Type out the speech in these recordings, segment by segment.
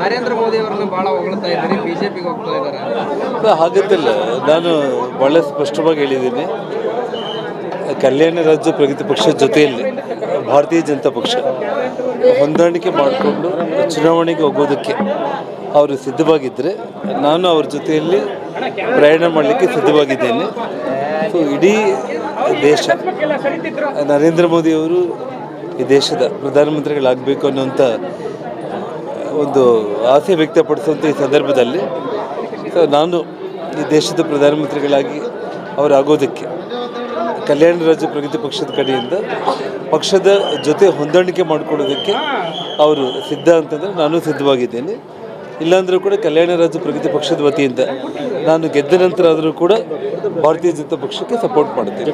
ನರೇಂದ್ರ ಮೋದಿ ಅವರನ್ನು ಬಹಳ ಹೊಗಳ್ತಾ ಇದ್ದಾರೆ, ಬಿಜೆಪಿಗೆ ಹೋಗ್ತಾ ಇದ್ದಾರೆ. ಹಾಗಂತಿಲ್ಲ, ನಾನು ಭಾಳ ಸ್ಪಷ್ಟವಾಗಿ ಹೇಳಿದ್ದೀನಿ. ಕಲ್ಯಾಣ ರಾಜ್ಯ ಪ್ರಗತಿ ಪಕ್ಷದ ಜೊತೆಯಲ್ಲಿ ಭಾರತೀಯ ಜನತಾ ಪಕ್ಷ ಹೊಂದಾಣಿಕೆ ಮಾಡಿಕೊಂಡು ಚುನಾವಣೆಗೆ ಹೋಗೋದಕ್ಕೆ ಅವರು ಸಿದ್ಧವಾಗಿದ್ದರೆ ನಾನು ಅವ್ರ ಜೊತೆಯಲ್ಲಿ ಪ್ರಯಾಣ ಮಾಡಲಿಕ್ಕೆ ಸಿದ್ಧವಾಗಿದ್ದೇನೆ. ಸೊ ಇಡೀ ದೇಶ ನರೇಂದ್ರ ಮೋದಿಯವರು ಈ ದೇಶದ ಪ್ರಧಾನಮಂತ್ರಿಗಳಾಗಬೇಕು ಅನ್ನೋಂಥ ಒಂದು ಆಸೆ ವ್ಯಕ್ತಪಡಿಸುವಂಥ ಈ ಸಂದರ್ಭದಲ್ಲಿ ನಾನು ಈ ದೇಶದ ಪ್ರಧಾನಮಂತ್ರಿಗಳಾಗಿ ಅವರಾಗೋದಕ್ಕೆ ಕಲ್ಯಾಣ ರಾಜ್ಯ ಪ್ರಗತಿ ಪಕ್ಷದ ಕಡೆಯಿಂದ ಪಕ್ಷದ ಜೊತೆ ಹೊಂದಾಣಿಕೆ ಮಾಡಿಕೊಳ್ಳೋದಕ್ಕೆ ಅವರು ಸಿದ್ಧ ಅಂತಂದರೆ ನಾನು ಸಿದ್ಧವಾಗಿದ್ದೇನೆ. ಇಲ್ಲಾಂದರೂ ಕೂಡ ಕಲ್ಯಾಣ ರಾಜ್ಯ ಪ್ರಗತಿ ಪಕ್ಷದ ವತಿಯಿಂದ ನಾನು ಗೆದ್ದ ನಂತರ ಆದರೂ ಕೂಡ ಭಾರತೀಯ ಜನತಾ ಪಕ್ಷಕ್ಕೆ ಸಪೋರ್ಟ್ ಮಾಡ್ತೀನಿ.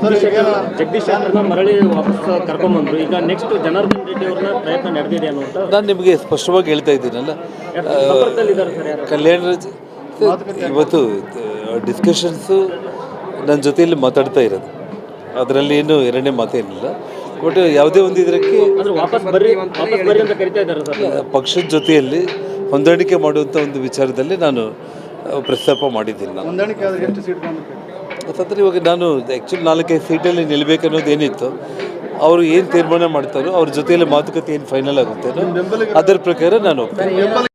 ಜಗದೀಶ್ ಮರಳಿ ವಾಪಸ್ ಕರ್ಕೊಂಡ್ಬಂದ್ರು, ಈಗ ನೆಕ್ಸ್ಟ್ ಜನಾರ್ದನ್ ರೆಡ್ಡಿ ಅವ್ರನ್ನ ಪ್ರಯತ್ನ ನಡೆದಿದೆ ಅನ್ನುವಂಥ ನಾನು ನಿಮಗೆ ಸ್ಪಷ್ಟವಾಗಿ ಹೇಳ್ತಾ ಇದ್ದೀನಲ್ಲ. ಕಲ್ಯಾಣ ರಾಜ್ಯ ಇವತ್ತು ಡಿಸ್ಕಷನ್ಸು ನನ್ನ ಜೊತೆಯಲ್ಲಿ ಮಾತಾಡ್ತಾ ಇರೋದು, ಅದರಲ್ಲಿ ಏನು ಎರಡನೇ ಮಾತೇನಿಲ್ಲ. ಬಟ್ ಯಾವುದೇ ಒಂದು ಇದಕ್ಕೆ ವಾಪಸ್ ಬರ್ರಿ ಅಂತ ಕರಿತಾ ಇದ್ದಾರೆ ಸರ್. ಪಕ್ಷದ ಜೊತೆಯಲ್ಲಿ ಹೊಂದಾಣಿಕೆ ಮಾಡುವಂಥ ಒಂದು ವಿಚಾರದಲ್ಲಿ ನಾನು ಪ್ರಸ್ತಾಪ ಮಾಡಿದ್ದೀನಿ. ಯಾಕಂದರೆ ಇವಾಗ ನಾನು ಆ್ಯಕ್ಚುಲಿ 4-5 ಸೀಟಲ್ಲಿ ನಿಲ್ಲಬೇಕನ್ನೋದು ಏನಿತ್ತು, ಅವರು ಏನು ತೀರ್ಮಾನ ಮಾಡ್ತಾರೋ ಅವ್ರ ಜೊತೆಯಲ್ಲಿ ಮಾತುಕತೆ ಏನು ಫೈನಲ್ ಆಗುತ್ತೇನೋ ಅದರ ಪ್ರಕಾರ ನಾನು ಹೋಗ್ತೀನಿ.